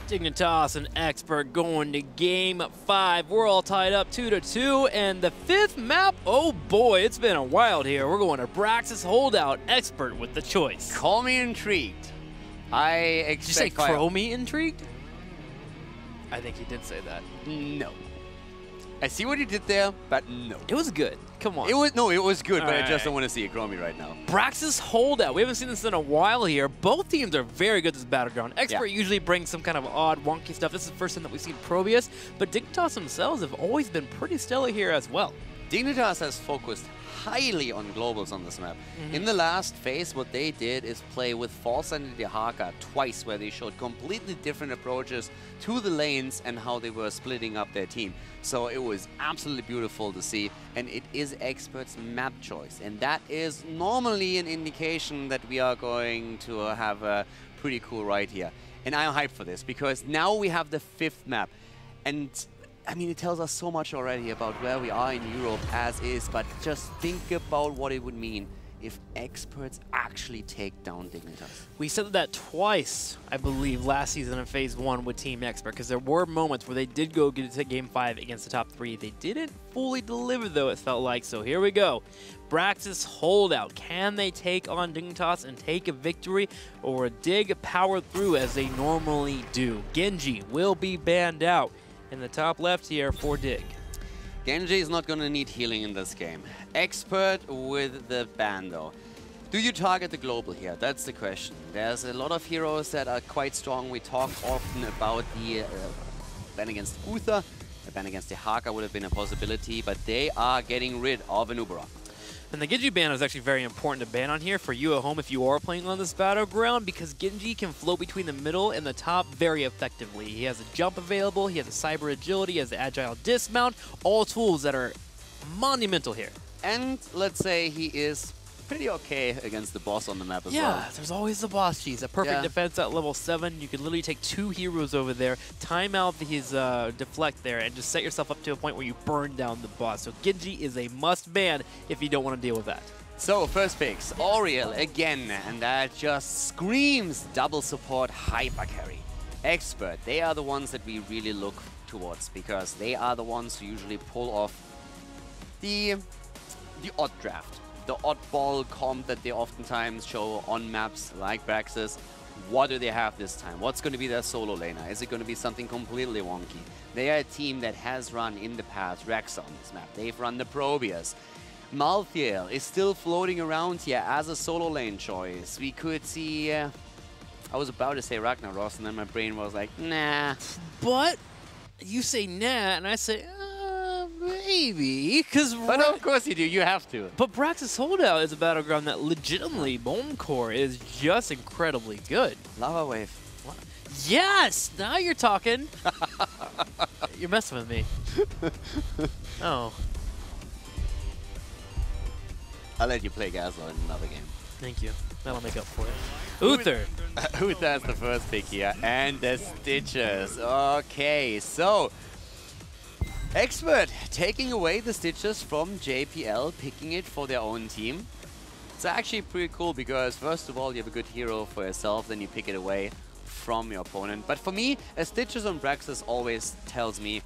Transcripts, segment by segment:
Dignitas and Expert going to game 5. We're all tied up 2-2, and the 5th map, oh boy, it's been a while here. We're going to BRAXIS Holdout. Expert with the choice. Call me intrigued. I expect. Did you say crow me intrigued? I think he did say that. No. I see what you did there, but no. It was good. Come on. It was good, but I just right. don't want to see it grow me right now. BRAXIS Holdout. We haven't seen this in a while here. Both teams are very good at this battleground. Expert usually brings some kind of odd, wonky stuff. This is the first time that we've seen Probius, but Dignitas themselves have always been pretty stellar here as well. Dignitas has focused highly on globals on this map. In the last phase, what they did is play with False Identity Haka twice, where they showed completely different approaches to the lanes and how they were splitting up their team. So it was absolutely beautiful to see, and it is Expert's map choice. And that is normally an indication that we are going to have a pretty cool ride here. And I'm hyped for this, because now we have the 5th map. And I mean, it tells us so much already about where we are in Europe as is, but just think about what it would mean if Experts actually take down Dignitas. We said that twice, I believe, last season in Phase 1 with Team Expert, because there were moments where they did go get to Game 5 against the top 3. They didn't fully deliver, though, it felt like. So here we go. BRAXIS Holdout. Can they take on Dignitas and take a victory, or Dig power through as they normally do? Genji will be banned out in the top left here for Dig. Genji is not going to need healing in this game. Expert with the ban, though. Do you target the global here? That's the question. There's a lot of heroes that are quite strong. We talk often about the ban against Uther. The ban against the Haka would have been a possibility, but they are getting rid of an Uberok. And the Genji ban is actually very important to ban on here for you at home if you are playing on this battleground, because Genji can float between the middle and the top very effectively. He has a jump available, he has a cyber agility, he has the agile dismount, all tools that are monumental here. And let's say he is pretty okay against the boss on the map as well. Yeah, there's always the boss cheese. A perfect defense at level 7. You can literally take 2 heroes over there, time out his deflect there, and just set yourself up to a point where you burn down the boss. So Genji is a must ban if you don't want to deal with that. So first picks, Oriel again, and that just screams double support hyper carry. Expert, they are the ones that we really look towards, because they are the ones who usually pull off the odd draft. The oddball comp that they oftentimes show on maps like BRAXIS. What do they have this time? What's going to be their solo laner? Is it going to be something completely wonky? They are a team that has run in the past Rex on this map. They've run the Probius. Malthael is still floating around here as a solo lane choice. We could see... I was about to say Ragnaros, and then my brain was like, nah. But you say nah, and I say... maybe, because... But of course you do, you have to. But BRAXIS Holdout is a battleground that legitimately, Bone Core is just incredibly good. Lava Wave. What? Yes! Now you're talking. You're messing with me. Oh. I'll let you play Gasol in another game. Thank you. That'll make up for it. Uther. Uther has the first pick here, and the Stitches. Okay, so... Expert taking away the Stitches from JPL, picking it for their own team. It's actually pretty cool, because first of all you have a good hero for yourself, then you pick it away from your opponent. But for me, a Stitches on BRAXIS always tells me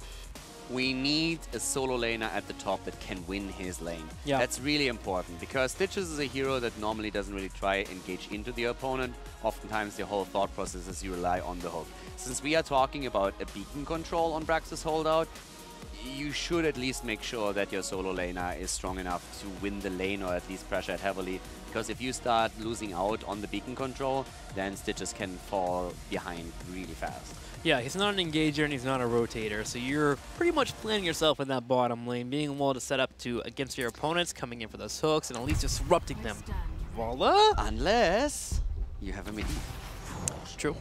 we need a solo laner at the top that can win his lane. Yeah. That's really important, because Stitches is a hero that normally doesn't really try to engage into the opponent. Oftentimes the whole thought process is you rely on the hook. Since we are talking about a beacon control on BRAXIS Holdout, you should at least make sure that your solo laner is strong enough to win the lane, or at least pressure it heavily. Because if you start losing out on the beacon control, then Stitches can fall behind really fast. Yeah, he's not an engager and he's not a rotator, so you're pretty much planning yourself in that bottom lane, being able to set up to against your opponents, coming in for those hooks, and at least disrupting them. Voila! Unless you have a Medivh. True.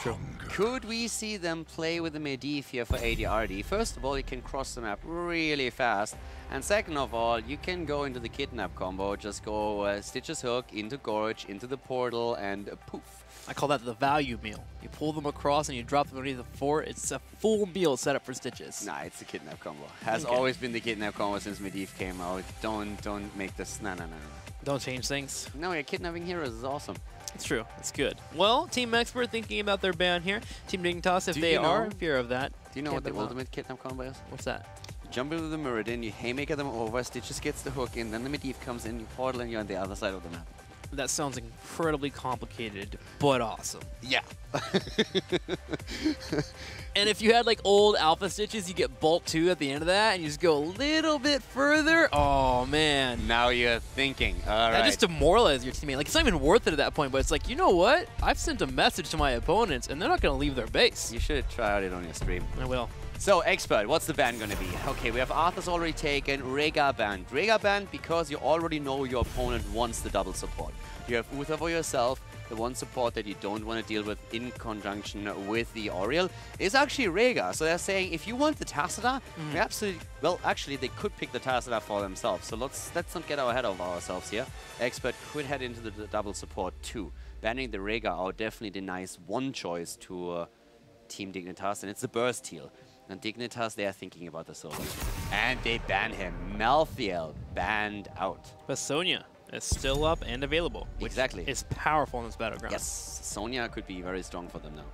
True. Could we see them play with the Medivh here for ADRD? First of all, you can cross the map really fast. And second of all, you can go into the Kidnap combo. Just go Stitches hook, into Gorge, into the portal, and poof. I call that the value meal. You pull them across and you drop them underneath the fort. It's a full meal set up for Stitches. Nah, it's the Kidnap combo. Has always been the Kidnap combo since Medivh came out. Don't make this. No. Don't change things. No, yeah, kidnapping heroes is awesome. It's true. It's good. Well, Team Expert thinking about their ban here. Team Dignitas, if they are in fear of that. Do you know what the ultimate kidnap combo is? What's that? You jump into the Meridian, you haymaker them over, Stitches gets the hook in, then the Medivh comes in, you portal, and you're on the other side of the map. That sounds incredibly complicated, but awesome. Yeah. And if you had like old Alpha Stitches, you get Bolt 2 at the end of that, and you just go a little bit further. Oh, man. Now you're thinking. All right. That just demoralizes your teammate. Like, it's not even worth it at that point, but it's like, you know what? I've sent a message to my opponents, and they're not going to leave their base. You should try out it on your stream. I will. So, Expert, what's the ban going to be? Okay, we have Arthur's already taken, Rhaegar banned. Rhaegar banned because you already know your opponent wants the double support. You have Uther for yourself. The one support that you don't want to deal with in conjunction with the Oriel is actually Rhaegar. So they're saying, if you want the Tassadar, we absolutely... Well, actually, they could pick the Tassadar for themselves. So let's not get ahead of ourselves here. Expert could head into the double support too. Banning the Rhaegar out definitely denies one choice to Team Dignitas, and it's the Burst heal. And Dignitas, they are thinking about the solo. And they ban him. Malthael banned out. But Sonya is still up and available. Which exactly. is powerful in this battleground. Yes, Sonya could be very strong for them now.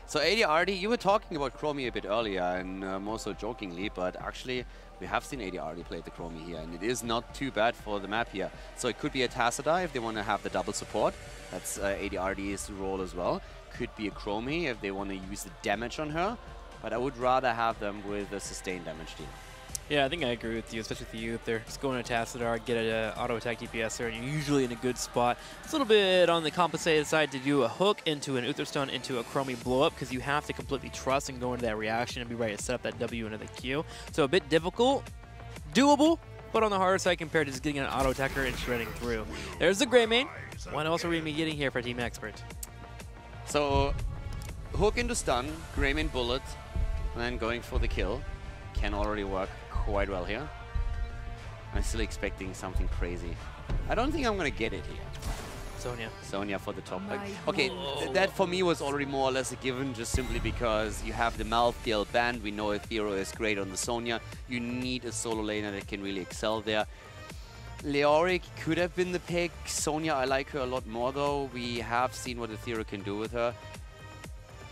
So ADRD, you were talking about Chromie a bit earlier, and more so jokingly, but actually we have seen ADRD play the Chromie here, and it is not too bad for the map here. So it could be a Tassadar if they want to have the double support. That's ADRD's role as well. Could be a Chromie if they want to use the damage on her, but I would rather have them with a sustained damage deal. Yeah, I think I agree with you, especially with the youth there. Just going to Tassadar, get an auto attack DPS there, and you're usually in a good spot. It's a little bit on the compensated side to do a hook into an Utherstone into a Chromie blow up, because you have to completely trust and go into that reaction and be ready to set up that W into the Q. So a bit difficult, doable, but on the harder side compared to just getting an auto attacker and shredding through. There's the Greymane. What else are we going to be getting here for Team Expert? So hook into stun, Greymane bullet, and then going for the kill. Can already work quite well here. I'm still expecting something crazy. I don't think I'm going to get it here. Sonya. Sonya for the top pick. Okay, that for me was already more or less a given, just simply because you have the Malthael banned. We know Ethereal is great on the Sonya. You need a solo laner that can really excel there. Leoric could have been the pick. Sonya, I like her a lot more though. We have seen what Ethereal can do with her.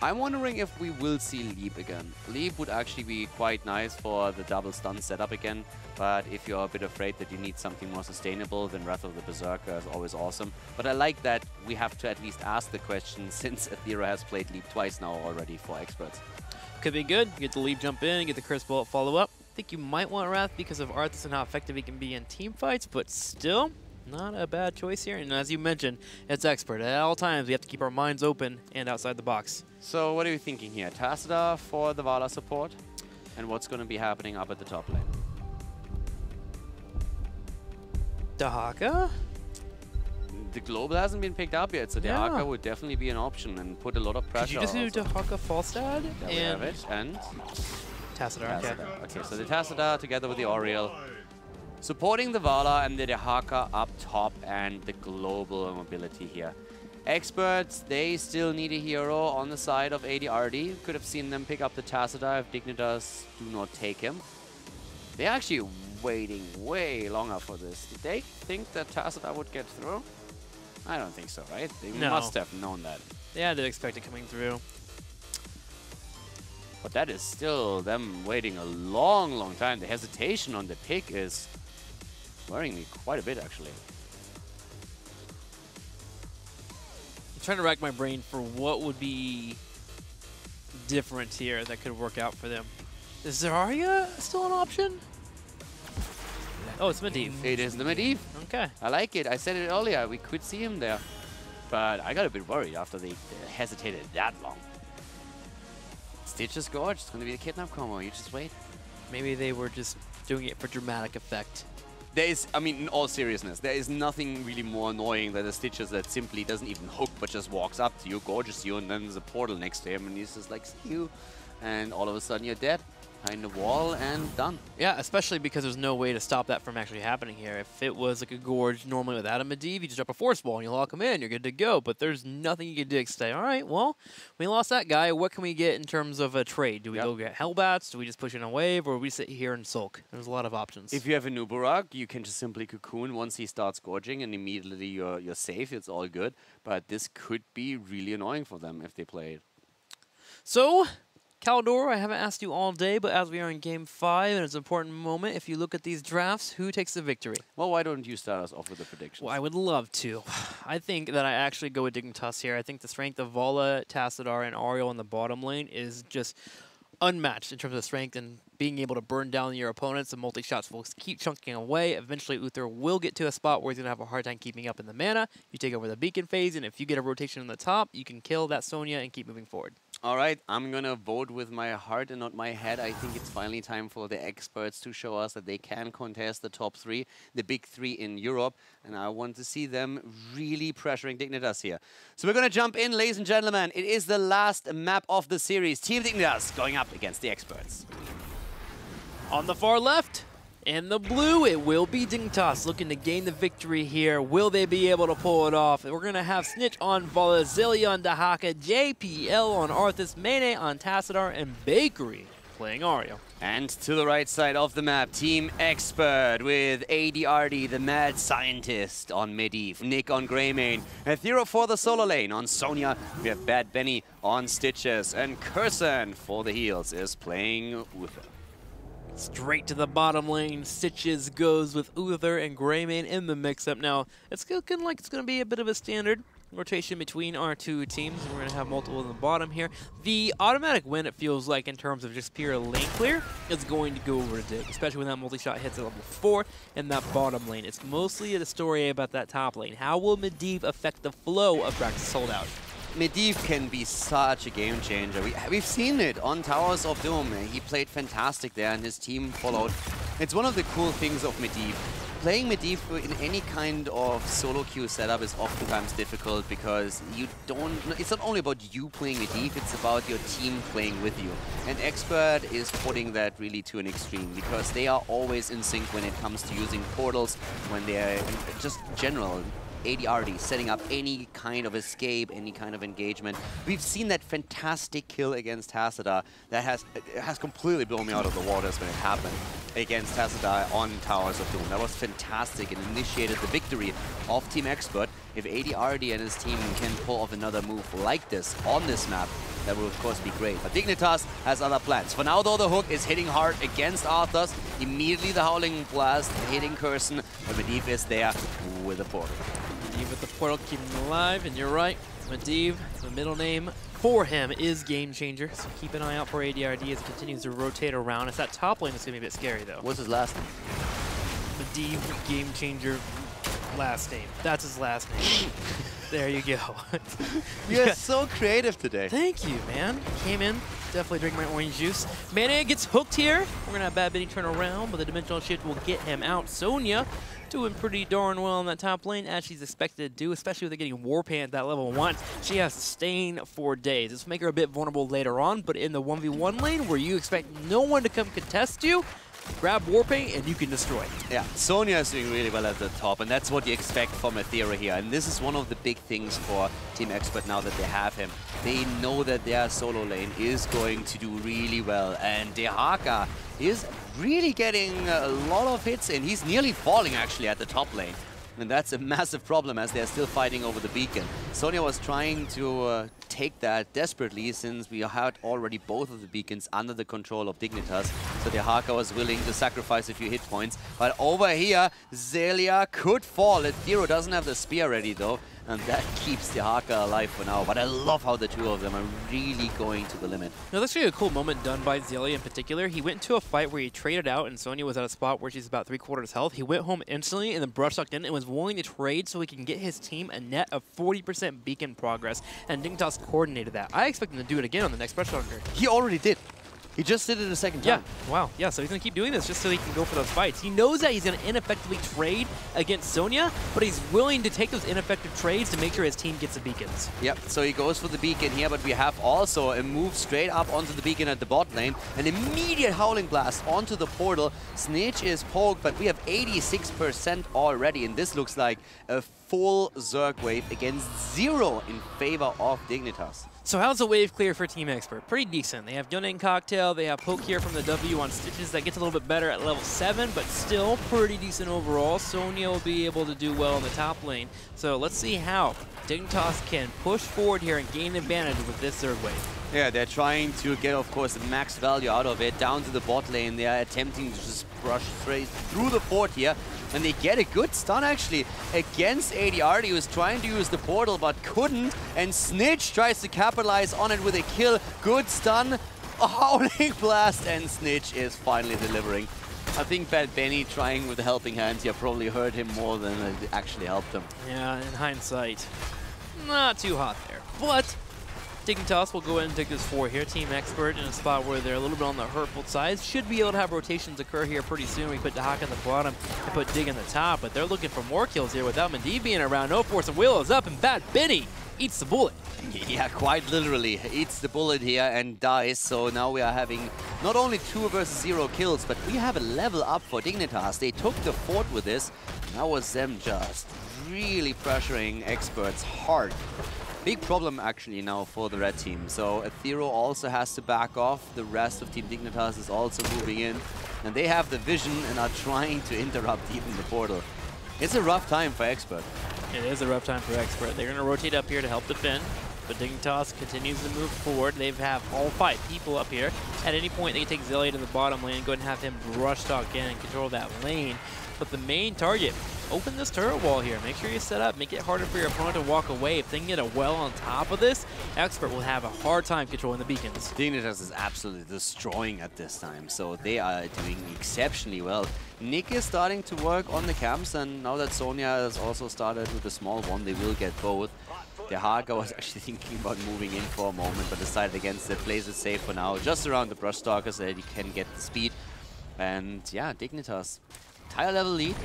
I'm wondering if we will see Leap again. Leap would actually be quite nice for the double stun setup again, but if you're a bit afraid that you need something more sustainable, then Wrath of the Berserker is always awesome. But I like that we have to at least ask the question, since Ethereal has played Leap twice now already for experts. Could be good. You get the Leap jump in, get the Curse Bullet follow up. I think you might want Wrath because of Arthas and how effective he can be in team fights, but still, not a bad choice here. And as you mentioned, it's Expert. At all times, we have to keep our minds open and outside the box. So what are you thinking here? Tassadar for the Vala support? And what's going to be happening up at the top lane? Dehaka? The global hasn't been picked up yet, so Dehaka would definitely be an option and put a lot of pressure. Could you just do Dehaka Falstad? There we have it. And Tassadar. Okay, so the Tassadar together with the Oriel. Supporting the Vala and the Dehaka up top and the global mobility here. Experts, they still need a hero on the side of ADRD. Could have seen them pick up the Tassadar if Dignitas do not take him. They're actually waiting way longer for this. Did they think that Tassadar would get through? I don't think so, right? They must have known that. Yeah, they expect it coming through. But that is still them waiting a long, long time. The hesitation on the pick is worrying me quite a bit, actually. I'm trying to rack my brain for what would be different here that could work out for them. Is Zarya still an option? Oh, it's Medivh. It is the Medivh. Okay. I like it. I said it earlier. We could see him there. But I got a bit worried after they hesitated that long. Stitch is gorge. It's going to be the kidnap combo. You just wait. Maybe they were just doing it for dramatic effect. There is, I mean, in all seriousness, there is nothing really more annoying than the Stitches that simply doesn't even hook but just walks up to you, gorges you, and then there's a portal next to him, and he's just like, see you. and all of a sudden you're dead. Behind the wall and done. Yeah, especially because there's no way to stop that from actually happening here. If it was like a Gorge normally without a Medivh, you just drop a Force Ball and you lock him in, you're good to go. But there's nothing you can do except say, all right, well, we lost that guy. What can we get in terms of a trade? Do we go get Hellbats? Do we just push in a wave? Or we sit here and sulk? There's a lot of options. If you have a Nubarak, you can just simply cocoon once he starts gorging and immediately you're safe. It's all good. But this could be really annoying for them if they play it. So, Caldor, I haven't asked you all day, but as we are in Game 5, and it's an important moment, if you look at these drafts, who takes the victory? Well, why don't you start us off with the predictions? Well, I would love to. I think that I actually go with Dignitas here. I think the strength of Valla, Tassadar, and Ariel in the bottom lane is just unmatched in terms of strength and being able to burn down your opponents. The multi-shots will keep chunking away. Eventually, Uther will get to a spot where he's going to have a hard time keeping up in the mana. You take over the beacon phase, and if you get a rotation on the top, you can kill that Sonya and keep moving forward. All right, I'm going to vote with my heart and not my head. I think it's finally time for the experts to show us that they can contest the top 3, the big 3 in Europe. And I want to see them really pressuring Dignitas here. So we're going to jump in, ladies and gentlemen. It is the last map of the series. Team Dignitas going up against the experts. On the far left, in the blue, it will be Dignitas looking to gain the victory here. Will they be able to pull it off? We're going to have Snitch on Valla, Zillia on Dahaka, JPL on Arthas, Mene on Tassadar, and Bakery playing Ariel. And to the right side of the map, Team Expert with ADRD, the mad scientist on Medivh, Nick on Greymane, Aethero for the solo lane on Sonya, we have Bad Benny on Stitches, and Curson for the heals is playing Uther. Straight to the bottom lane, Stitches goes with Uther and Greymane in the mix-up. Now, it's looking like it's going to be a bit of a standard rotation between our two teams. We're going to have multiple in the bottom here. The automatic win, it feels like, in terms of just pure lane clear, is going to go over to Dig, especially when that multi-shot hits at level 4 in that bottom lane. It's mostly a story about that top lane. How will Medivh affect the flow of BRAXIS HOLDOUT? Medivh can be such a game changer. We've seen it on Towers of Doom. He played fantastic there and his team followed. It's one of the cool things of Medivh. Playing Medivh in any kind of solo queue setup is oftentimes difficult because it's not only about you playing Medivh, it's about your team playing with you. And Expert is putting that really to an extreme because they are always in sync when it comes to using portals, when they're just general ADRD, setting up any kind of escape, any kind of engagement. We've seen that fantastic kill against Tassadar that has completely blown me out of the waters when it happened against Tassadar on Towers of Doom. That was fantastic and initiated the victory of Team Expert. If ADRD and his team can pull off another move like this on this map, that will of course be great. But Dignitas has other plans. For now though, the hook is hitting hard against Arthas. Immediately the Howling Blast hitting Curson, but Medivh is there with the portal. Medivh with the portal, keeping him alive, and you're right, Medivh, the middle name for him is Game Changer, so keep an eye out for ADRD as he continues to rotate around. It's that top lane that's going to be a bit scary, though. What's his last name? Medivh, Game Changer, last name. That's his last name. There you go. You're so creative today. Thank you, man. Came in, definitely drinking my orange juice. Mane gets hooked here. We're going to have Bad Benny turn around, but the dimensional shift will get him out. Sonya doing pretty darn well in that top lane, as she's expected to do, especially with her getting Warpaint at that level 1. She has Sustain for days. This will make her a bit vulnerable later on, but in the 1v1 lane, where you expect no one to come contest you, grab Warpaint and you can destroy. Yeah, Sonya is doing really well at the top, and that's what you expect from Aethero here. And this is one of the big things for Team Expert now that they have him. They know that their solo lane is going to do really well, and Dahaka is really getting a lot of hits, and he's nearly falling actually at the top lane. And that's a massive problem as they're still fighting over the beacon. Sonya was trying to take that desperately since we had already both of the beacons under the control of Dignitas. So Dahaka was willing to sacrifice a few hit points. But over here, Zillia could fall. Aethero doesn't have the spear ready though. And that keeps Dahaka alive for now. But I love how the two of them are really going to the limit. No, that's actually a cool moment done by Zillia in particular. He went into a fight where he traded out and Sonya was at a spot where she's about 3/4 health. He went home instantly and then brush sucked in and was willing to trade so he can get his team a net of 40% beacon progress. And Dignitas coordinated that. I expect him to do it again on the next brush sucker. He already did. He just did it a second time. Yeah, wow. Yeah, so he's going to keep doing this just so he can go for those fights. He knows that he's going to ineffectively trade against Sonya, but he's willing to take those ineffective trades to make sure his team gets the beacons. Yep, so he goes for the beacon here, but we have also a move straight up onto the beacon at the bot lane. An immediate Howling Blast onto the portal. Snitch is poked, but we have 86% already, and this looks like a full Zerg wave against 0 in favor of Dignitas. So how's the wave clear for Team Expert? Pretty decent. They have Gunning Cocktail, they have Poke here from the W on Stitches. That gets a little bit better at level 7, but still pretty decent overall. Sonya will be able to do well in the top lane. So let's see how Dignitas can push forward here and gain advantage with this Zerg wave. Yeah, they're trying to get, of course, the max value out of it. Down to the bot lane, they are attempting to just brush straight through the fort here. And they get a good stun, actually, against ADR. He was trying to use the portal, but couldn't. And Snitch tries to capitalize on it with a kill. Good stun, a Howling Blast, and Snitch is finally delivering. I think Bad Benny trying with the helping hands here probably hurt him more than it actually helped him. Yeah, in hindsight, not too hot there. But Dignitas will go ahead and take this 4 here. Team Expert in a spot where they're a little bit on the hurtful side. Should be able to have rotations occur here pretty soon. We put Dahak on the bottom and put Dig in the top, but they're looking for more kills here without Mendy being around. No Force of Will is up, and Bad Benny eats the bullet. Yeah, quite literally. Eats the bullet here and dies. So now we are having not only 2 versus 0 kills, but we have a level up for Dignitas. They took the fort with this. That was them just really pressuring Experts hard. Big problem actually now for the red team. So Athero also has to back off. The rest of Team Dignitas is also moving in. And they have the vision and are trying to interrupt even the portal. It's a rough time for Expert. It is a rough time for Expert. They're going to rotate up here to help defend. But Dignitas continues to move forward. They have all 5 people up here. At any point, they can take Zelia to the bottom lane, go ahead and have him rush talk in and control that lane. But the main target, open this turret wall here. Make sure you set up, make it harder for your opponent to walk away. If they can get a well on top of this, Expert will have a hard time controlling the beacons. Dignitas is absolutely destroying at this time, so they are doing exceptionally well. Nick is starting to work on the camps, and now that Sonya has also started with a small one, they will get both. The Haga was actually thinking about moving in for a moment, but decided against it, plays it safe for now, just around the Brush Stalker so that he can get the speed. And yeah, Dignitas, higher level lead.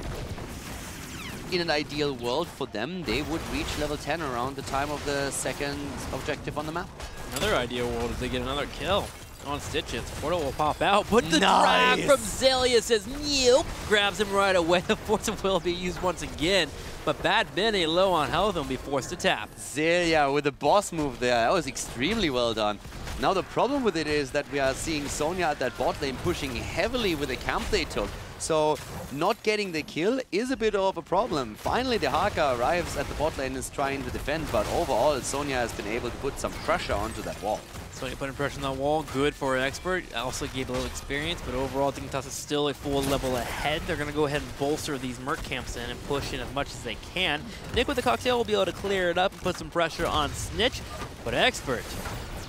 In an ideal world for them, they would reach level 10 around the time of the second objective on the map. Another ideal world is they get another kill on Stitches. Portal will pop out, but the drag from Zelia says, nope, grabs him right away. The Force of Will will be used once again. But Bad Benny low on health and will be forced to tap. Zelia with the boss move there. That was extremely well done. Now the problem with it is that we are seeing Sonya at that bot lane pushing heavily with the camp they took. So not getting the kill is a bit of a problem. Finally, the Haka arrives at the bot lane and is trying to defend, but overall, Sonya has been able to put some pressure onto that wall. Sonya putting pressure on that wall, good for an Expert. Also gave a little experience, but overall, Dignitas is still a full level ahead. They're going to go ahead and bolster these Merc camps in and push in as much as they can. Nick with the cocktail will be able to clear it up and put some pressure on Snitch, but Expert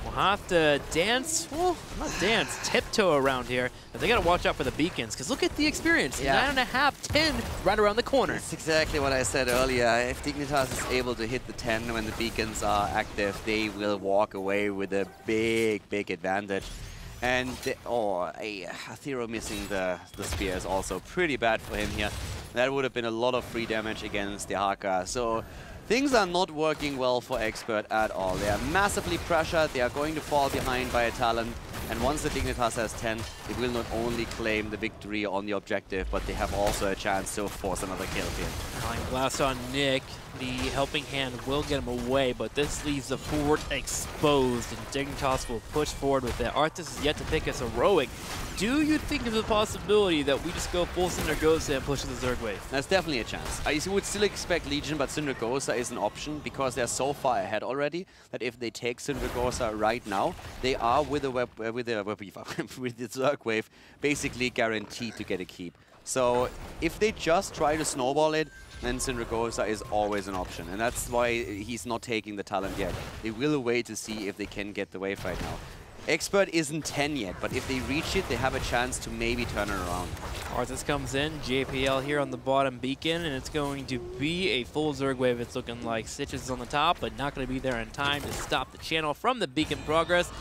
will have to dance, well, not dance, tiptoe around here. But they got to watch out for the beacons, because look at the experience. Yeah. 9.5, 10 right around the corner. That's exactly what I said earlier. If Dignitas is able to hit the 10 when the beacons are active, they will walk away with a big, big advantage. And, Athero missing the spear is also pretty bad for him here. That would have been a lot of free damage against the Haka. So things are not working well for Expert at all. They are massively pressured, they are going to fall behind by a talent, and once the Dignitas has 10, they will not only claim the victory on the objective, but they have also a chance to force another kill here. Blast on Nick. The helping hand will get him away, but this leaves the fort exposed, and Dignitas will push forward with it. Arthas is yet to pick us heroic. Do you think there's a possibility that we just go full Syndragosa and push the Zerg wave? That's definitely a chance. I would still expect Legion, but Syndragosa is an option because they're so far ahead already that if they take Syndragosa right now, they are with the with the Zerg wave basically guaranteed to get a keep. So if they just try to snowball it, then Syndragosa is always an option, and that's why he's not taking the talent yet. They will wait to see if they can get the wave right now. Expert isn't 10 yet, but if they reach it, they have a chance to maybe turn it around. Arthas comes in, JPL here on the bottom beacon, and it's going to be a full Zerg wave. It's looking like Stitches is on the top, but not going to be there in time to stop the channel from the beacon progress.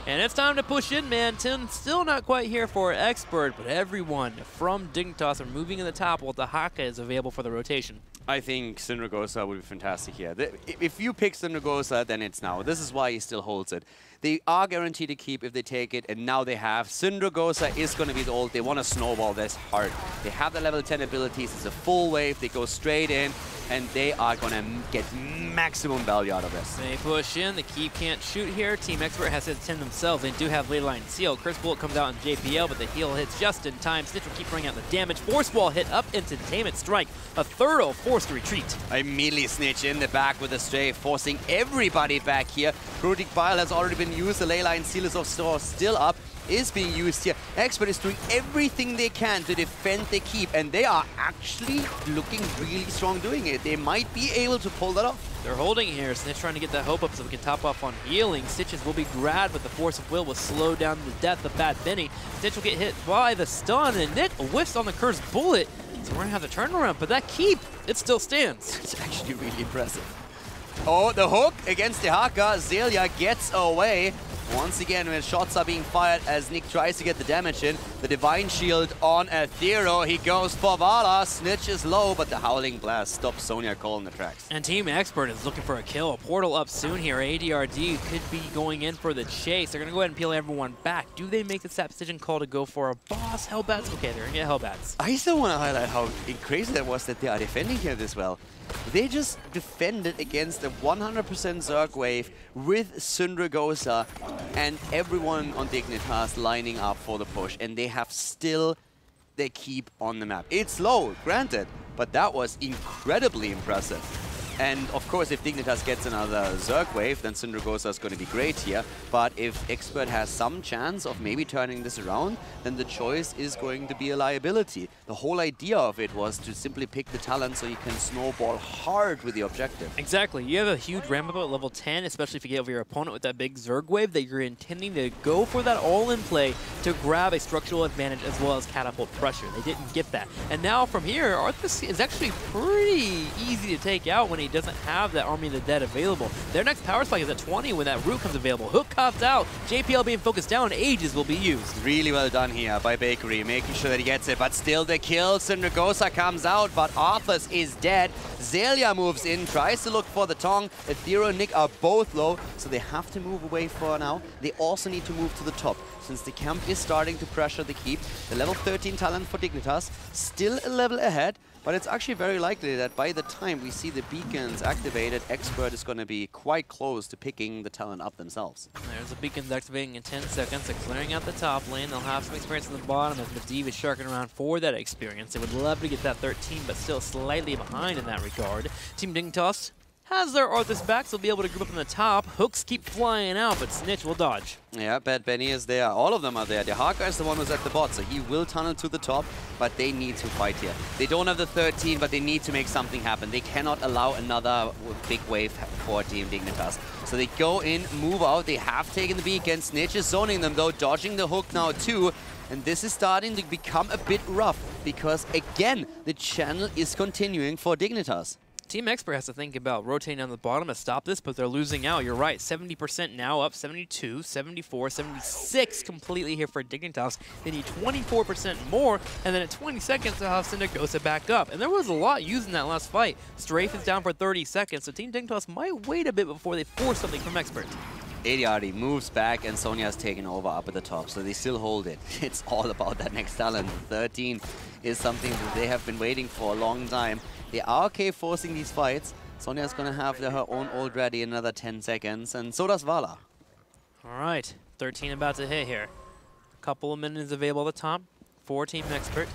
And it's time to push in, man. Tim still not quite here for Expert, but everyone from Dignitas are moving in the top while the Haka is available for the rotation. I think Syndragosa would be fantastic here. If you pick Syndragosa, then it's now. This is why he still holds it. They are guaranteed to keep if they take it, and now they have. Syndragosa is going to be the ult. They want to snowball this hard. They have the level 10 abilities. It's a full wave. They go straight in, and they are going to get maximum value out of this. They push in. The keep can't shoot here. Team Expert has hit 10 themselves. They do have late line seal. Curse Bullet comes out in JPL, but the heal hits just in time. Snitch will keep bringing out the damage. Force Wall hit up into Tainment Strike. A thorough forced retreat. Immediately Snitch in the back with a strafe, forcing everybody back here. Protic Bile has already been used. The ley line seal is of store still up, is being used here. Expert is doing everything they can to defend the keep, and they are actually looking really strong doing it. They might be able to pull that off. They're holding here. Snitch trying to get that hope up so we can top off on healing. Stitches will be grabbed, but the Force of Will slow down the death of Bad Benny. Stitch will get hit by the stun, and Nick whiffs on the Cursed Bullet. So we're going to have the turnaround, but that keep, it still stands. It's actually really impressive. Oh, the hook against the Haka. Zelia gets away. Once again, when shots are being fired as Nick tries to get the damage in. The Divine Shield on Aethero. He goes for Vala. Snitch is low, but the Howling Blast stops Sonya Cole in the tracks. And Team Expert is looking for a kill. A portal up soon here. ADRD could be going in for the chase. They're going to go ahead and peel everyone back. Do they make the snap decision call to go for a boss? Hellbats? Okay, they're going to get Hellbats. I still want to highlight how crazy that was that they are defending here this well. They just defended against a 100% Zerg wave with Syndragosa and everyone on Dignitas lining up for the push, and they have still their keep on the map. It's low, granted, but that was incredibly impressive. And of course, if Dignitas gets another Zerg wave, then Syndragosa is going to be great here. But if Expert has some chance of maybe turning this around, then the choice is going to be a liability. The whole idea of it was to simply pick the talent so you can snowball hard with the objective. Exactly. You have a huge ramp up at level 10, especially if you get over your opponent with that big Zerg wave, that you're intending to go for that all-in play to grab a structural advantage as well as catapult pressure. They didn't get that. And now from here, Arthas is actually pretty easy to take out when he doesn't have that Army of the Dead available. Their next power spike is at 20 when that root comes available. Hook comes out. JPL being focused down. Ages will be used. Really well done here by Bakery, making sure that he gets it. But still the kill. Syndragosa comes out, but Arthas is dead. Zelia moves in, tries to look for the Tong. Aethero and Nick are both low, so they have to move away for now. They also need to move to the top, since the camp is starting to pressure the keep. The level 13 talent for Dignitas, still a level ahead, but it's actually very likely that by the time we see the beacons activated, Expert is going to be quite close to picking the talent up themselves. There's the beacons activating in 10 seconds. They're clearing out the top lane. They'll have some experience on the bottom as Medivh is sharking around for that experience. They would love to get that 13, but still slightly behind in that regard. Team Dignitas has their Arthas back, so they'll be able to group up in the top. Hooks keep flying out, but Snitch will dodge. Yeah, Bad Benny is there. All of them are there. The Haka is the one who's at the bot, so he will tunnel to the top, but they need to fight here. They don't have the 13, but they need to make something happen. They cannot allow another big wave for Team Dignitas. So they go in, move out. They have taken the beacon. Snitch is zoning them, though, dodging the hook now, too. And this is starting to become a bit rough, because, again, the channel is continuing for Dignitas. Team Expert has to think about rotating down the bottom to stop this, but they're losing out. You're right, 70% now, up 72, 74, 76 completely here for Dignitas. They need 24% more, and then at 20 seconds, they'll have Syndragosa back up. And there was a lot used in that last fight. Strafe is down for 30 seconds, so Team Dignitas might wait a bit before they force something from Expert. ADRD moves back, and Sonya has taken over up at the top, so they still hold it. It's all about that next talent. 13 is something that they have been waiting for a long time. They are okay forcing these fights. Sonya is going to have her own ult ready in another 10 seconds, and so does Vala. All right, 13 about to hit here. A couple of minutes available at the top for Team Expert.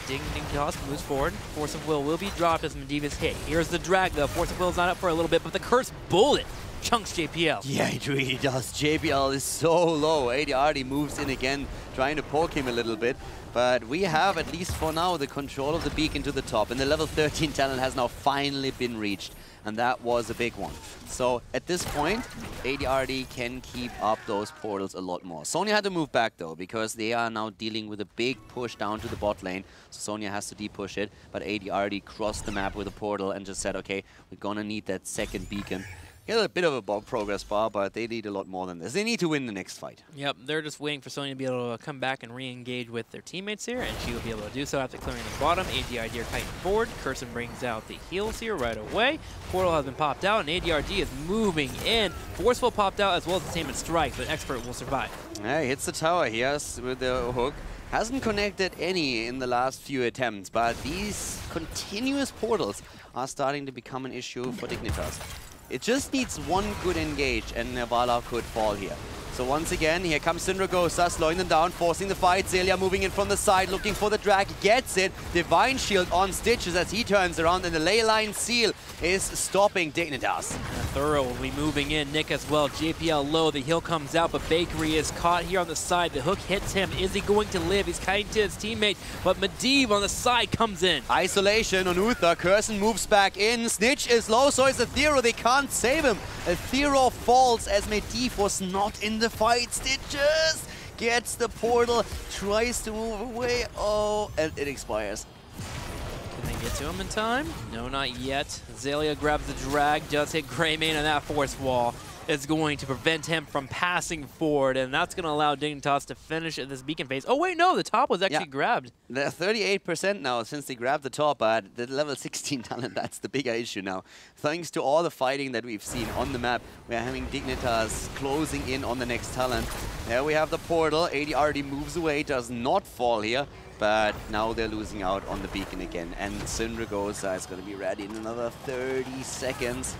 Dignitas moves forward. Force of Will be dropped as Medivh is hit. Here's the drag, though. Force of Will is not up for a little bit, but the Cursed Bullet chunks JPL. Yeah, it really does. JPL is so low. ADRD moves in again, trying to poke him a little bit. But we have, at least for now, the control of the beacon to the top. And the level 13 talent has now finally been reached. And that was a big one. So at this point, ADRD can keep up those portals a lot more. Sonya had to move back, though, because they are now dealing with a big push down to the bot lane. So Sonya has to de-push it. But ADRD crossed the map with a portal and just said, okay, we're going to need that second beacon. Get a bit of a progress bar, but they need a lot more than this. They need to win the next fight. Yep, they're just waiting for Sonya to be able to come back and re-engage with their teammates here, and she will be able to do so after clearing the bottom. ADRD are kiting forward. Curson brings out the heals here right away. Portal has been popped out, and ADRD is moving in. Forceful popped out as well as the Tainment Strike, but Expert will survive. Yeah, he hits the tower here with the hook. Hasn't connected any in the last few attempts, but these continuous portals are starting to become an issue for Dignitas. It just needs one good engage and Nevala could fall here. So once again, here comes Syndragosa, slowing them down, forcing the fight. Zelia moving in from the side, looking for the drag, gets it. Divine Shield on Stitches as he turns around, and the ley line seal is stopping Dignitas. Thorough will be moving in, Nick as well. JPL low, the heal comes out, but Bakery is caught here on the side. The hook hits him. Is he going to live? He's kiting to his teammate, but Medivh on the side comes in. Isolation on Uther. Curson moves back in. Snitch is low, so is Aethero. They can't save him. Aethero falls as Medivh was not in the fight. Stitches gets the portal, tries to move away. Oh, and it expires. Can they get to him in time? No, not yet. Zelia grabs the drag, does hit Greymane, and that force wall is going to prevent him from passing forward, and that's going to allow Dignitas to finish this beacon phase. Oh wait, no, the top was actually grabbed. They're 38% now since they grabbed the top, but the level 16 talent, that's the bigger issue now. Thanks to all the fighting that we've seen on the map, we're having Dignitas closing in on the next talent. There we have the portal. AD already moves away, does not fall here, but now they're losing out on the beacon again, and Syndragosa is going to be ready in another 30 seconds.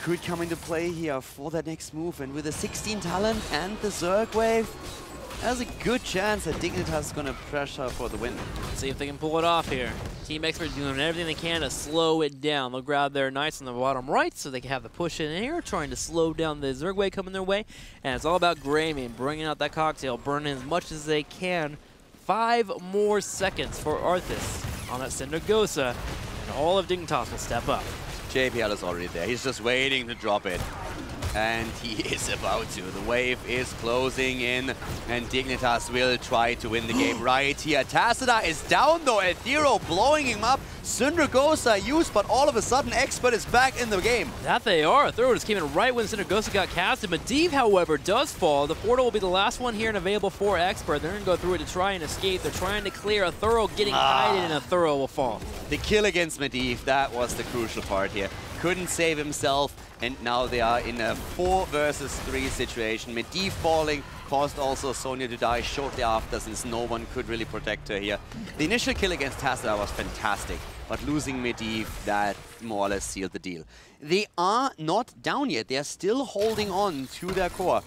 Could come into play here for that next move, and with the 16 talent and the Zerg wave, there's a good chance that Dignitas is going to pressure for the win. Let's see if they can pull it off here. Team Expert doing everything they can to slow it down. They'll grab their Knights on the bottom right so they can have the push in here, trying to slow down the Zerg wave coming their way. And it's all about Greymane bringing out that cocktail, burning as much as they can. 5 more seconds for Arthas on that Syndragosa, and all of Dignitas will step up. JPL is already there. He's just waiting to drop it. And he is about to. The wave is closing in, and Dignitas will try to win the game right here. Tassadar is down though. Aethero blowing him up. Syndragosa used, but all of a sudden Expert is back in the game. That they are. Aethero just came in right when Syndragosa got casted. Medivh, however, does fall. The portal will be the last one here and available for Expert. They're going to go through it to try and escape. They're trying to clear. Aethero getting kited, and Aethero will fall. The kill against Medivh, that was the crucial part here. Couldn't save himself, and now they are in a 4 versus 3 situation. Medivh falling caused also Sonya to die shortly after, since no one could really protect her here. The initial kill against Tassadar was fantastic, but losing Medivh, that more or less sealed the deal. They are not down yet. They are still holding on to their core.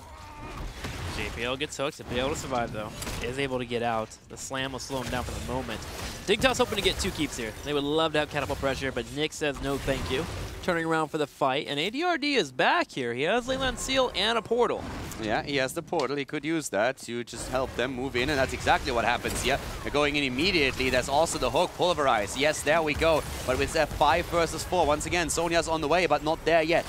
JPL gets hooked to be able to survive, though. Is able to get out. The slam will slow him down for the moment. Dignitas hoping to get 2 keeps here. They would love to have catapult pressure, but Nick says no thank you. Turning around for the fight, and ADRD is back here. He has Leyland Seal and a portal. Yeah, he has the portal. He could use that to just help them move in, and that's exactly what happens here. They're going in immediately. There's also the hook, Pulverize. Yes, there we go. But with that 5 versus 4, once again, Sonya's on the way, but not there yet.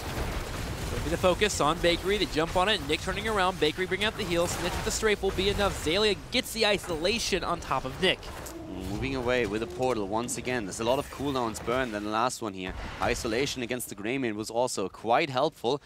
Will be the focus on Bakery. They jump on it. Nick turning around. Bakery bringing out the heal. Snitch with the strafe will be enough. Zelia gets the isolation on top of Nick. Moving away with a portal once again. There's a lot of cooldowns burned than the last one here. Isolation against the Greymane was also quite helpful.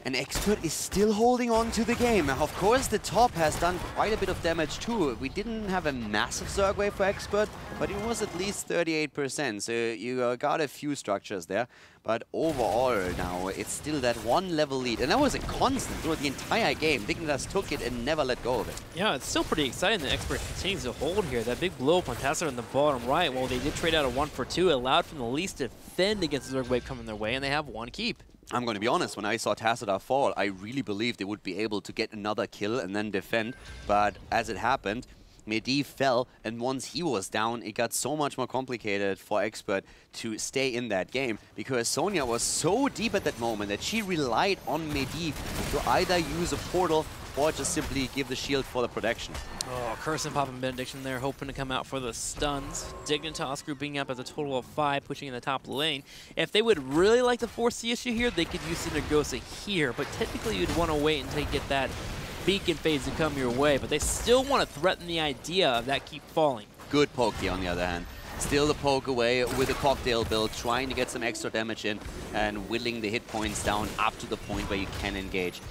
And Expert is still holding on to the game. Of course, the top has done quite a bit of damage too. We didn't have a massive Zerg wave for Expert, but it was at least 38%. So you got a few structures there. But overall now, it's still that 1 level lead. And that was a constant throughout the entire game. Dignitas took it and never let go of it. Yeah, it's still pretty exciting that Expert continues to hold here. That big blow up on Tassadar on the bottom right, well, they did trade out a 1 for 2. It allowed from the least to defend against the Zerg wave coming their way, and they have 1 keep. I'm going to be honest, when I saw Tassadar fall, I really believed they would be able to get another kill and then defend. But as it happened, Medivh fell, and once he was down, it got so much more complicated for Expert to stay in that game, because Sonya was so deep at that moment that she relied on Medivh to either use a portal or just simply give the shield for the protection. Oh, Curson popping Benediction there, hoping to come out for the stuns. Dignitas grouping up as a total of 5, pushing in the top lane. If they would really like to force the issue here, they could use Syndragosa here, but technically you'd want to wait until you get that beacon phase to come your way, but they still want to threaten the idea of that keep falling. Good poke here on the other hand. Still the poke away with a cocktail build, trying to get some extra damage in and whittling the hit points down up to the point where you can engage.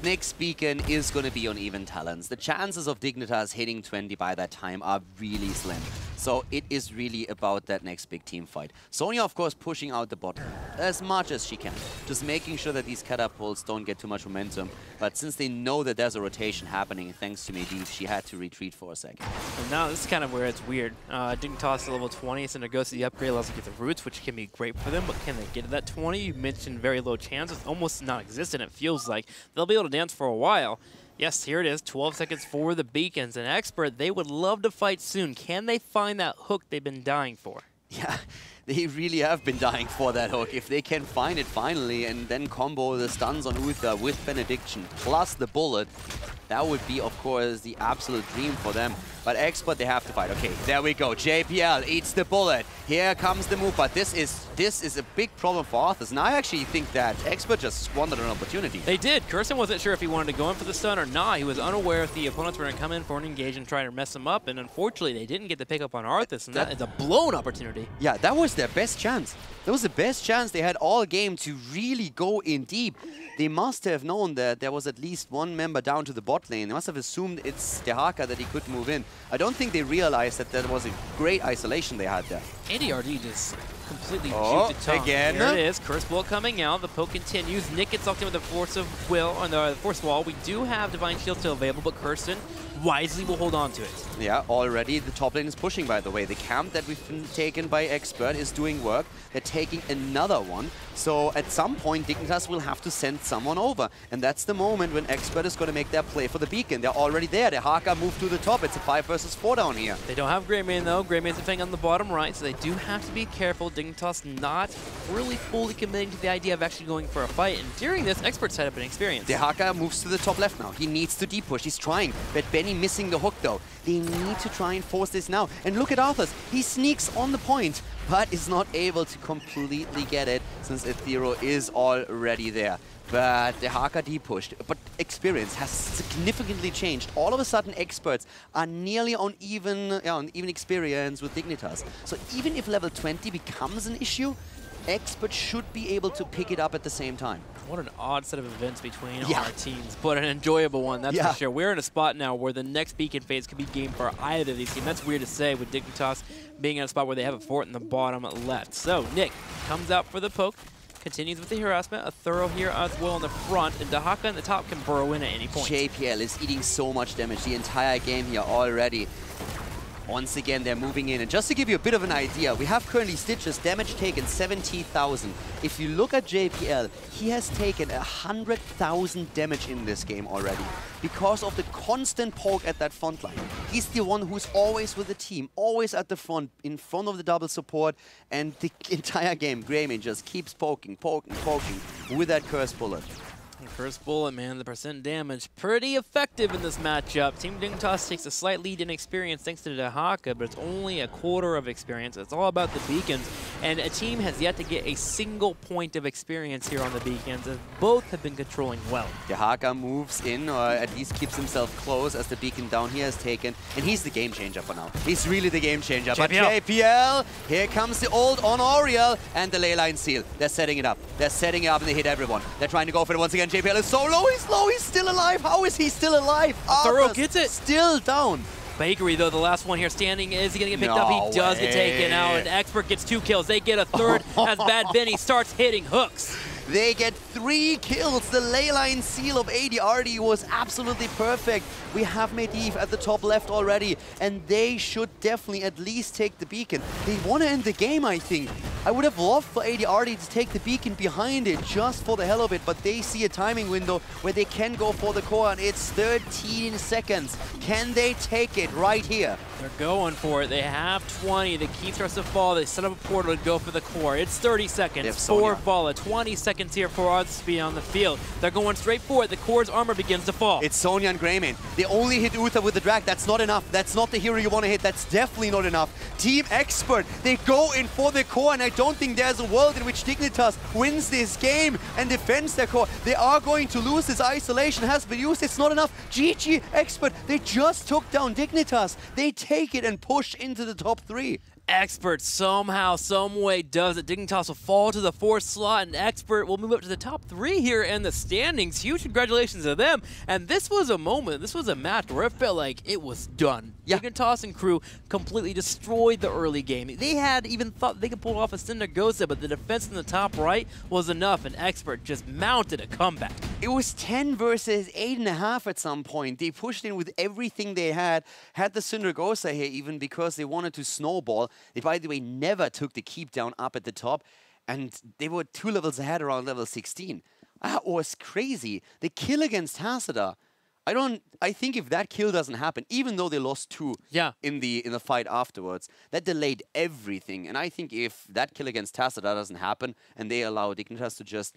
Next beacon is going to be on even talents. The chances of Dignitas hitting 20 by that time are really slim. So it is really about that next big team fight. Sonya, of course, pushing out the bot as much as she can. Just making sure that these catapults don't get too much momentum. But since they know that there's a rotation happening, thanks to Medivh, she had to retreat for a second. And now this is kind of where it's weird. Dignitas to level 20, so it goes to the upgrade, allows to get the roots, which can be great for them, but can they get to that 20? You mentioned very low chances, almost non-existent, it feels like. They'll be able to dance for a while. Yes, here it is, 12 seconds for the beacons. An expert, they would love to fight soon. Can they find that hook they've been dying for? Yeah, they really have been dying for that hook. If they can find it finally and then combo the stuns on Uther with Benediction plus the bullet, that would be, of course, the absolute dream for them. But Expert, they have to fight. Okay, there we go. JPL eats the bullet. Here comes the move, but this is a big problem for Arthas. And I actually think that Expert just squandered an opportunity. They did. Kirsten wasn't sure if he wanted to go in for the stun or not. He was unaware if the opponents were going to come in for an engage and try to mess him up. And unfortunately, they didn't get the pick up on Arthas, and that is a blown opportunity. Yeah, that was their best chance. That was the best chance they had all game to really go in deep. They must have known that there was at least one member down to the bot lane. They must have assumed it's Dehaka that he could move in. I don't think they realized that that was a great isolation they had there. ADRD just completely juked it tongue. Again. There it is. Curse Blow coming out. The poke continues. Nick gets locked in with the Force of Will on the Force Wall. We do have Divine Shield still available, but Kirsten wisely will hold on to it. Yeah, already the top lane is pushing, by the way. The camp that we've been taken by Expert is doing work. They're taking another one. So at some point, Dignitas will have to send someone over. And that's the moment when Expert is going to make their play for the beacon. They're already there. The Haka moved to the top. It's a 5 versus 4 down here. They don't have Greymane, though. Greymane's defending on the bottom right, so they do have to be careful. Dignitas not really fully committing to the idea of actually going for a fight. And during this, Expert set up an experience. The Haka moves to the top left now. He needs to deep push. He's trying. But Benny missing the hook, though. They need to try and force this now. And look at Arthas. He sneaks on the point, but is not able to completely get it since Ethereal is already there. But the Haka de-pushed. But experience has significantly changed. All of a sudden, Experts are nearly on even experience with Dignitas. So even if level 20 becomes an issue, Expert should be able to pick it up at the same time. What an odd set of events between our teams, but an enjoyable one, that's for sure. We're in a spot now where the next beacon phase could be game for either of these teams. That's weird to say with Dignitas being in a spot where they have a fort in the bottom left. So Nick comes out for the poke, continues with the harassment, a thorough here as well on the front, and Dehaka in the top can burrow in at any point. JPL is eating so much damage the entire game here already. Once again, they're moving in. And just to give you a bit of an idea, we have currently Stitches, damage taken 70,000. If you look at JPL, he has taken 100,000 damage in this game already because of the constant poke at that front line. He's the one who's always with the team, always at the front, in front of the double support, and the entire game, Greymane just keeps poking with that Curse Bullet. First bullet, man, the percent damage pretty effective in this matchup. Team Dignitas takes a slight lead in experience thanks to Dehaka, but it's only a quarter of experience. It's all about the beacons, and a team has yet to get a single point of experience here on the beacons, as both have been controlling well. Dehaka moves in, or at least keeps himself close as the beacon down here is taken, and he's the game changer for now. He's really the game changer. JPL. But JPL, here comes the ult on Oriel, and the leyline seal. They're setting it up. They're setting it up, and they hit everyone. They're trying to go for it once again. JPL is so low, he's still alive. How is he still alive? Thorough gets it. Still down. Bakery, though, the last one here standing. Is he going to get picked up? He does get taken out. And Expert gets 2 kills. They get a third as Bad Benny starts hitting hooks. They get 3 kills. The leyline seal of ADRD was absolutely perfect. We have Medivh at the top left already, and they should definitely at least take the beacon. They want to end the game, I think. I would have loved for ADRD to take the beacon behind it just for the hell of it, but they see a timing window where they can go for the core, and it's 13 seconds. Can they take it right here? They're going for it. They have 20. The key starts to fall. They set up a portal to go for the core. It's 30 seconds for Vala. 20 seconds here for Arthas to be on the field. They're going straight for it. The core's armor begins to fall. It's Sonya and Greymane. They only hit Uther with the drag. That's not enough. That's not the hero you want to hit. That's definitely not enough. Team Expert, they go in for the core, and I don't think there's a world in which Dignitas wins this game and defends their core. They are going to lose. This isolation has been used. It's not enough. GG Expert, they just took down Dignitas. They take it and push into the top 3. Expert somehow, some way does it. Dignitas will fall to the 4th slot, and Expert will move up to the top 3 here in the standings. Huge congratulations to them. And this was a moment, this was a match where it felt like it was done. Yeah. Dignitas and crew completely destroyed the early game. They had even thought they could pull off a Syndergosa, but the defense in the top right was enough, and Expert just mounted a comeback. It was 10 versus 8.5 at some point. They pushed in with everything they had the Syndergosa here even because they wanted to snowball. They, by the way, never took the keep down up at the top, and they were 2 levels ahead around level 16. That was crazy. The kill against Hasada. I think if that kill doesn't happen, even though they lost 2 in the fight afterwards, that delayed everything. And I think if that kill against Hasada doesn't happen and they allow Dignitas to just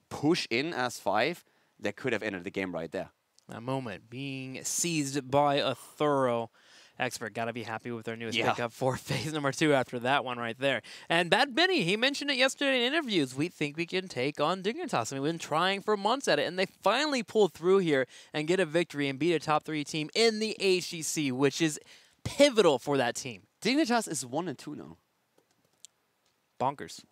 push in as 5, that could have ended the game right there. That moment being seized by a thorough Expert. Got to be happy with their newest pickup for phase number 2 after that one right there. And Bad Benny, he mentioned it yesterday in interviews. We think we can take on Dignitas. I mean, we've been trying for months at it, and they finally pulled through here and get a victory and beat a top 3 team in the HGC, which is pivotal for that team. Dignitas is 1-2 now. Bonkers.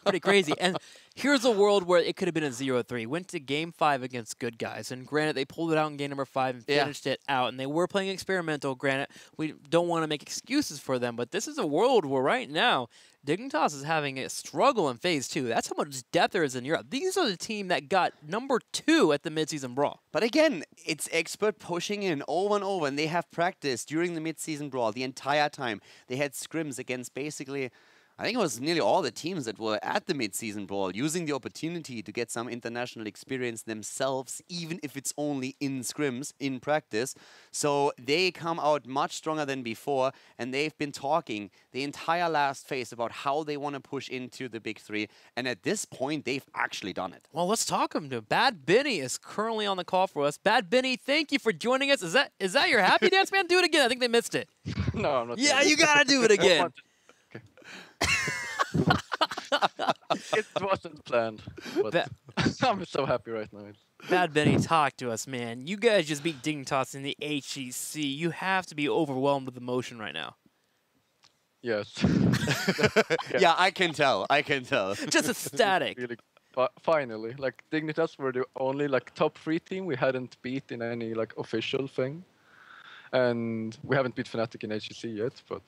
Pretty crazy. And here's a world where it could have been a 0-3. Went to game 5 against good guys. And granted, they pulled it out in game number 5 and finished it out. And they were playing experimental. Granted, we don't want to make excuses for them. But this is a world where right now, Dignitas is having a struggle in phase 2. That's how much depth there is in Europe. These are the team that got number 2 at the midseason brawl. But again, it's Expert pushing in over and over. And they have practiced during the midseason brawl the entire time. They had scrims against basically, I think it was nearly all the teams that were at the mid-season brawl, using the opportunity to get some international experience themselves, even if it's only in scrims, in practice. So they come out much stronger than before, and they've been talking the entire last phase about how they want to push into the big 3. And at this point, they've actually done it. Well, let's talk to him. Bad Benny is currently on the call for us. Bad Benny, thank you for joining us. Is that your happy dance, man? Do it again. I think they missed it. No, I'm not. Yeah, you got to do it again. It wasn't planned, but I'm so happy right now. Bad Benny, talk to us, man. You guys just beat Dignitas in the HGC. You have to be overwhelmed with emotion right now. Yes. Yeah, I can tell. I can tell. Just ecstatic. Really, finally, like Dignitas were the only like top 3 team we hadn't beat in any like official thing. And we haven't beat Fnatic in HGC yet, but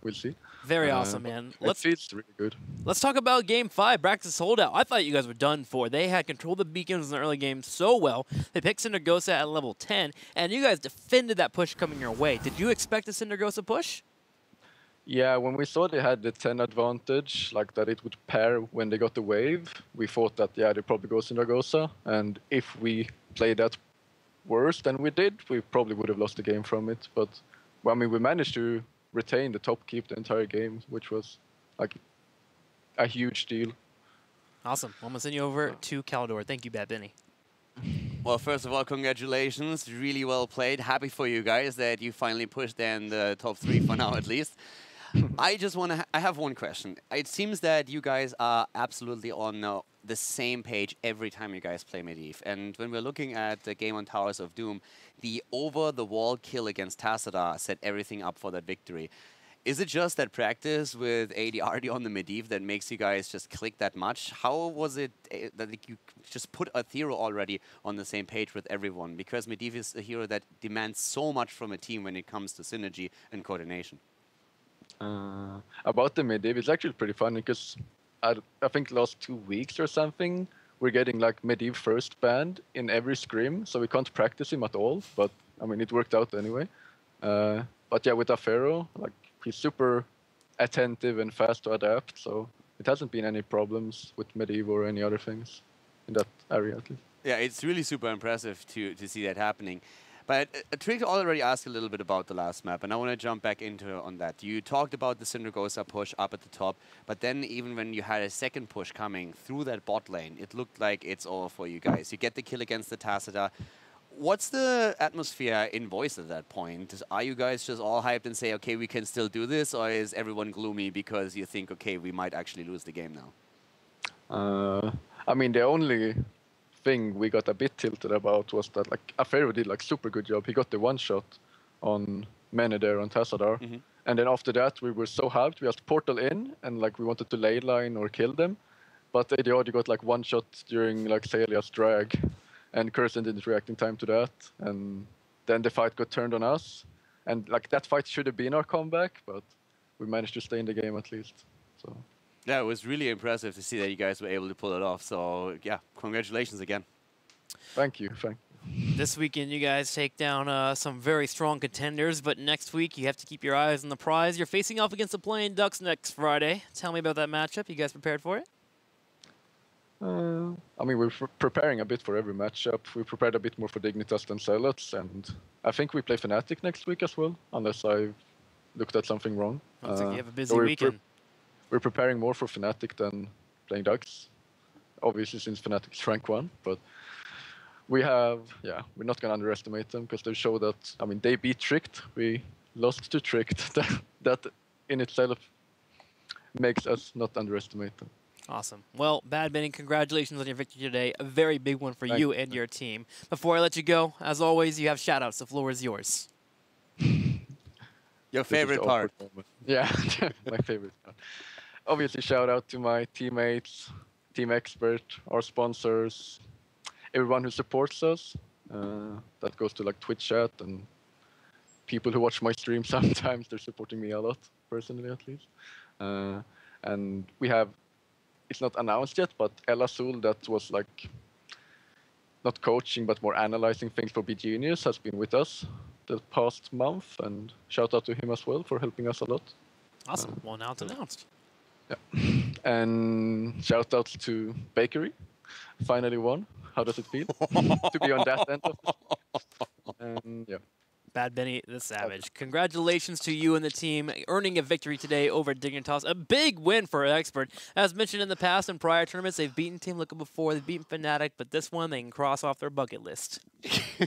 we'll see. Very awesome, man. It feels really good. Let's talk about Game 5, BRAXIS HOLDOUT. I thought you guys were done for. They had controlled the beacons in the early game so well. They picked Syndergosa at level 10, and you guys defended that push coming your way. Did you expect a Syndergosa push? Yeah, when we saw they had the 10 advantage, like that it would pair when they got the wave, we thought that, yeah, they probably go Syndergosa. And if we played that worse than we did, we probably would have lost the game from it. But well, I mean, we managed to retain the top keep the entire game, which was like a huge deal. Awesome. I'm gonna send you over to Caldor. Thank you, Bad Benny. Well, first of all, congratulations. Really well played. Happy for you guys that you finally pushed in the top 3 for now, at least. I just want to. I have one question. It seems that you guys are absolutely on the same page every time you guys play Medivh. And when we're looking at the game on Towers of Doom, the over-the-wall kill against Tassadar set everything up for that victory. Is it just that practice with AD on the Medivh that makes you guys just click that much? How was it that you just put a hero already on the same page with everyone? Because Medivh is a hero that demands so much from a team when it comes to synergy and coordination. About the Medivh, it's actually pretty funny because I think last 2 weeks or something, we're getting like Medivh first banned in every scrim, so we can't practice him at all. But I mean, it worked out anyway. But yeah, with Afero, like he's super attentive and fast to adapt, so it hasn't been any problems with Medivh or any other things in that area at least. Yeah, it's really super impressive to see that happening. But Trick already asked a little bit about the last map, and I want to jump back into on that. You talked about the Syndergosa push up at the top, but then even when you had a second push coming through that bot lane, it looked like it's over for you guys. You get the kill against the Tassadar. What's the atmosphere in voice at that point? Are you guys just all hyped and say, okay, we can still do this, or is everyone gloomy because you think, okay, we might actually lose the game now? I mean, the only thing we got a bit tilted about was that like Afero did like super good job. He got the one shot on Meneder on Tassadar, And then after that, we were so hyped. We just portal in, and like we wanted to ley line or kill them. But they already got like one shot during like Celia's drag, and Cursen didn't react in time to that. And then the fight got turned on us. And like that fight should have been our comeback, but we managed to stay in the game at least. So Yeah, it was really impressive to see that you guys were able to pull it off. So yeah, congratulations again. thank you. This weekend, you guys take down some very strong contenders, but next week, you have to keep your eyes on the prize. You're facing off against the Playing Ducks next Friday. Tell me about that matchup. You guys prepared for it? I mean, we're preparing a bit for every matchup. We prepared a bit more for Dignitas than Zealots, and I think we play Fnatic next week as well, unless I've looked at something wrong. Looks like you have a busy we're weekend. We're preparing more for Fnatic than Playing Ducks, obviously since Fnatic is rank 1, but we're not going to underestimate them because they show that, I mean, they beat Tricked, we lost to Tricked. That in itself makes us not underestimate them. Awesome. Well, Bad Benny, congratulations on your victory today. A very big one for you and your team. Before I let you go, as always, you have shout-outs. The floor is yours. Your favorite part. Yeah, my favorite part. Obviously, shout out to my teammates, Team Expert, our sponsors, everyone who supports us. That goes to like Twitch chat and people who watch my stream sometimes. They're supporting me a lot, personally at least. And we have, it's not announced yet, but Ella Sul, that was like not coaching but more analyzing things for Be Genius, has been with us the past month, and shout out to him as well for helping us a lot. Awesome. Well, now it's announced. Yeah. And shout outs to Bakery, finally won. How does it feel to be on that end of it? And yeah. Bad Benny the Savage. Congratulations to you and the team earning a victory today over Dignitas. A big win for Expert. As mentioned in the past and prior tournaments, they've beaten Team Liquid before, they've beaten Fnatic, but this one they can cross off their bucket list.